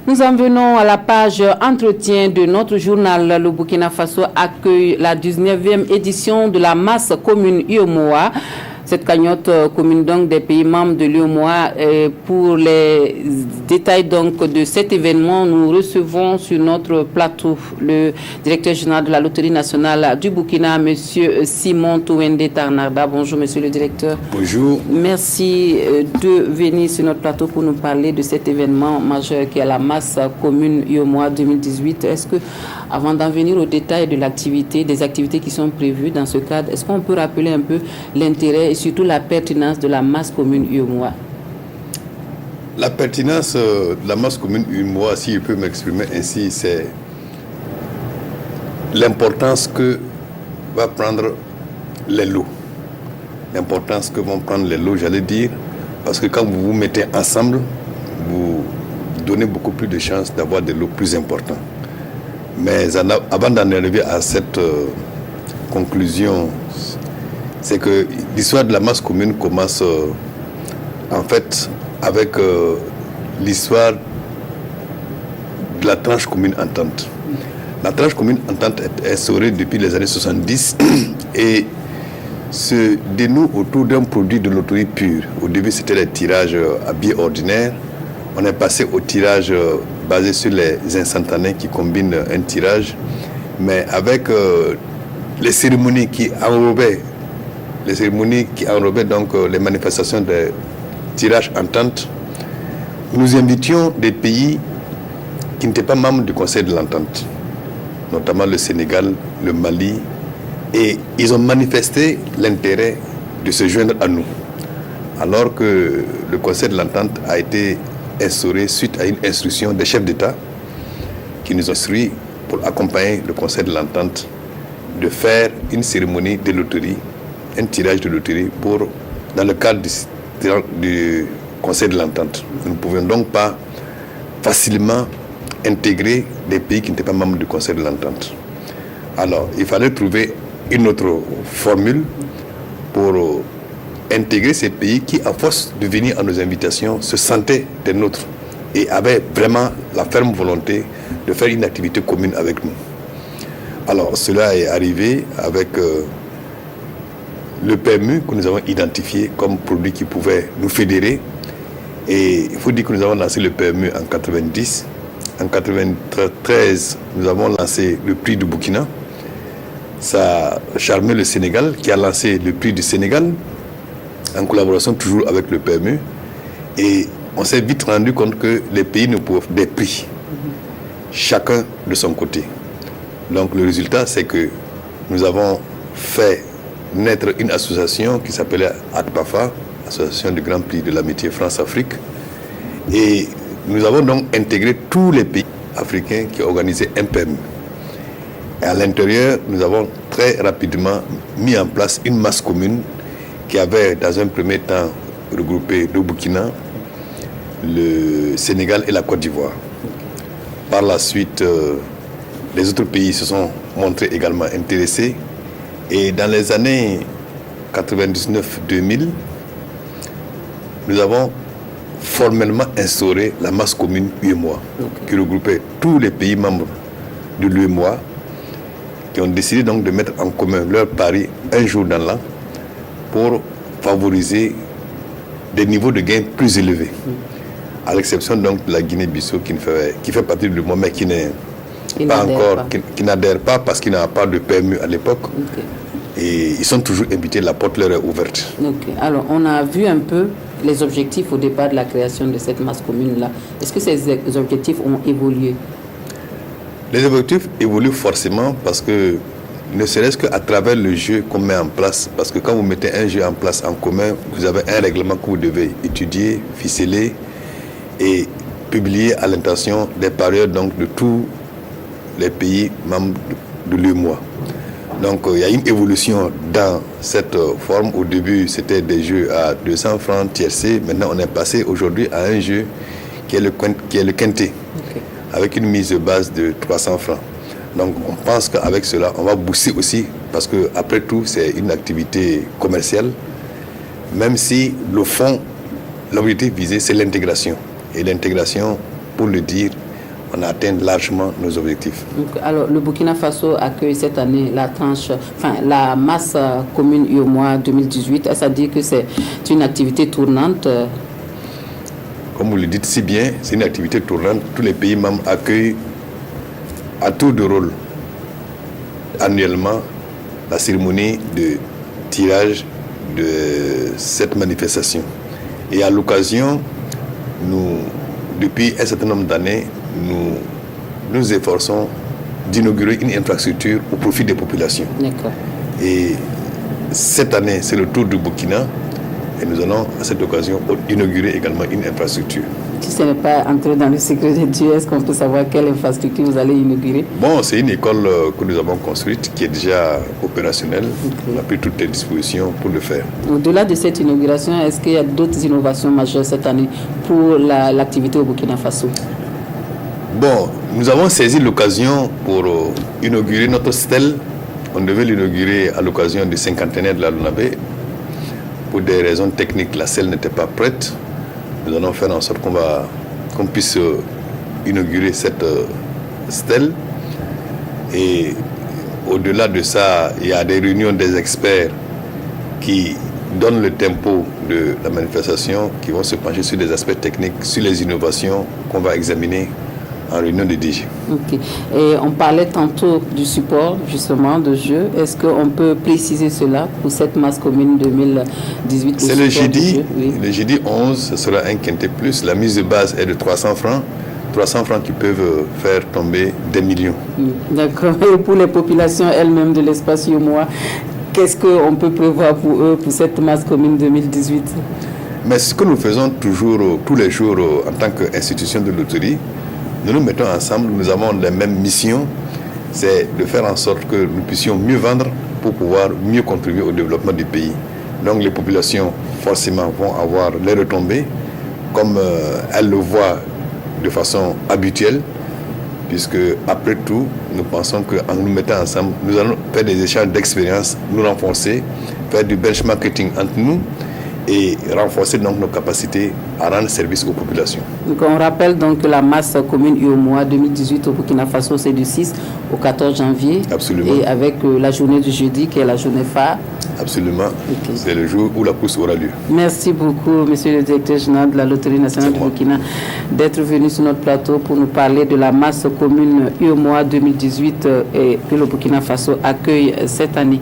Nous en venons à la page entretien de notre journal. Le Burkina Faso accueille la 19e édition de la masse commune UEMOA. Cette cagnotte commune donc des pays membres de l'UEMOA. Pour les détails donc de cet événement, nous recevons sur notre plateau le directeur général de la Loterie nationale du Burkina, monsieur Simon Touwende Tarnarda. Bonjour monsieur le directeur. Bonjour. Merci de venir sur notre plateau pour nous parler de cet événement majeur qui est la masse commune UEMOA 2018. Est-ce que, avant d'en venir aux détails de l'activité, des activités qui sont prévues dans ce cadre, est-ce qu'on peut rappeler un peu l'intérêt et surtout la pertinence de la masse commune UEMOA? La pertinence de la masse commune UEMOA, si je peux m'exprimer ainsi, c'est l'importance que va prendre les lots. L'importance que vont prendre les lots, j'allais dire, parce que quand vous vous mettez ensemble, vous donnez beaucoup plus de chances d'avoir des lots plus importants. Mais avant d'en arriver à cette conclusion, c'est que l'histoire de la masse commune commence en fait avec l'histoire de la tranche commune entente. La tranche commune entente est instaurée depuis les années 70 et se dénoue autour d'un produit de loterie pure. Au début, c'était les tirages à billets ordinaires. On est passé au tirage basé sur les instantanés qui combinent un tirage, mais avec les cérémonies qui enrobaient donc les manifestations de tirage entente. Nous invitions des pays qui n'étaient pas membres du Conseil de l'entente, notamment le Sénégal, le Mali, et ils ont manifesté l'intérêt de se joindre à nous. Alors que le Conseil de l'entente a été instauré suite à une instruction des chefs d'État qui nous ont instruit pour accompagner le Conseil de l'entente de faire une cérémonie de loterie, un tirage de loterie dans le cadre du Conseil de l'entente. Nous ne pouvions donc pas facilement intégrer des pays qui n'étaient pas membres du Conseil de l'entente. Alors, il fallait trouver une autre formule pour intégrer ces pays qui, à force de venir à nos invitations, se sentaient des nôtres et avaient vraiment la ferme volonté de faire une activité commune avec nous. Alors, cela est arrivé avec le PMU que nous avons identifié comme produit qui pouvait nous fédérer. Et il faut dire que nous avons lancé le PMU en 90. En 93, nous avons lancé le prix du Burkina. Ça a charmé le Sénégal qui a lancé le prix du Sénégal en collaboration toujours avec le PMU. Et on s'est vite rendu compte que les pays nous proposent des prix, chacun de son côté. Donc le résultat, c'est que nous avons fait naître une association qui s'appelait ADPAFA, Association du Grand Prix de l'Amitié France-Afrique. Et nous avons donc intégré tous les pays africains qui organisaient un PMU. Et à l'intérieur, nous avons très rapidement mis en place une masse commune qui avait dans un premier temps regroupé le Burkina, le Sénégal et la Côte d'Ivoire. Par la suite, les autres pays se sont montrés également intéressés. Et dans les années 99-2000, nous avons formellement instauré la masse commune UEMOA, qui regroupait tous les pays membres de l'UEMOA, qui ont décidé donc de mettre en commun leur pari un jour dans l'an pour favoriser des niveaux de gains plus élevés. À l'exception donc de la Guinée-Bissau qui fait partie de l'UEMOA, mais qui n'adhère pas parce qu'il n'y a pas de PMU à l'époque. Et ils sont toujours invités, la porte leur est ouverte. Alors, on a vu un peu les objectifs au départ de la création de cette masse commune-là. Est-ce que ces objectifs ont évolué? Les objectifs évoluent forcément parce que, ne serait-ce qu'à travers le jeu qu'on met en place, parce que quand vous mettez un jeu en place en commun, vous avez un règlement que vous devez étudier, ficeler et publier à l'intention des parieurs donc, de tous les pays membres de l'UEMOA. Donc il y a une évolution dans cette forme. Au début, c'était des jeux à 200 francs tiercés. Maintenant, on est passé aujourd'hui à un jeu qui est le quintet, avec une mise de base de 300 francs. Donc on pense qu'avec cela, on va booster aussi, parce qu'après tout, c'est une activité commerciale, même si le fond, l'objectif visé, c'est l'intégration. Et l'intégration, pour le dire, on a atteint largement nos objectifs. Donc, alors, le Burkina Faso accueille cette année la masse commune UEMOA 2018. Est-ce à dire que c'est une activité tournante? Comme vous le dites si bien, c'est une activité tournante. Tous les pays membres accueillent à tour de rôle annuellement la cérémonie de tirage de cette manifestation. Et à l'occasion, depuis un certain nombre d'années, nous nous efforçons d'inaugurer une infrastructure au profit des populations. D'accord. Et cette année, c'est le tour du Burkina. Et nous allons, à cette occasion, inaugurer également une infrastructure. Si ce n'est pas entrer dans le secret de Dieu, est-ce qu'on peut savoir quelle infrastructure vous allez inaugurer? Bon, c'est une école que nous avons construite, qui est déjà opérationnelle. Okay. On a pris toutes les dispositions pour le faire. Au-delà de cette inauguration, est-ce qu'il y a d'autres innovations majeures cette année pour l'activité au Burkina Faso? Bon, nous avons saisi l'occasion pour inaugurer notre stèle. On devait l'inaugurer à l'occasion du cinquantenaire de la Lunabé. Pour des raisons techniques, la stèle n'était pas prête. Nous allons faire en sorte qu'on puisse inaugurer cette stèle. Et au-delà de ça, il y a des réunions des experts qui donnent le tempo de la manifestation, qui vont se pencher sur des aspects techniques, sur les innovations qu'on va examiner en réunion de DG. Ok. Et on parlait tantôt du support, justement, de jeu. Est-ce qu'on peut préciser cela pour cette masse commune 2018? C'est le jeudi. Oui. Le jeudi 11, ce sera un quintet plus. La mise de base est de 300 francs. 300 francs qui peuvent faire tomber des millions. D'accord. Et pour les populations elles-mêmes de l'espace UEMOA, qu'est-ce qu'on peut prévoir pour eux, pour cette masse commune 2018? Mais ce que nous faisons toujours, tous les jours, en tant qu'institution de loterie, nous nous mettons ensemble, nous avons les mêmes missions, c'est de faire en sorte que nous puissions mieux vendre pour pouvoir mieux contribuer au développement du pays. Donc les populations, forcément, vont avoir les retombées, comme elles le voient de façon habituelle, puisque après tout, nous pensons qu'en nous mettant ensemble, nous allons faire des échanges d'expériences, nous renforcer, faire du benchmarking entre nous, et renforcer donc nos capacités à rendre service aux populations. Donc on rappelle donc que la masse commune UEMOA 2018 au Burkina Faso, c'est du 6 au 14 janvier. Absolument. Et avec la journée du jeudi qui est la journée phare. Absolument. Okay. C'est le jour où la course aura lieu. Merci beaucoup, monsieur le directeur général de la Loterie nationale du Burkina, d'être venu sur notre plateau pour nous parler de la masse commune UEMOA 2018 et que le Burkina Faso accueille cette année.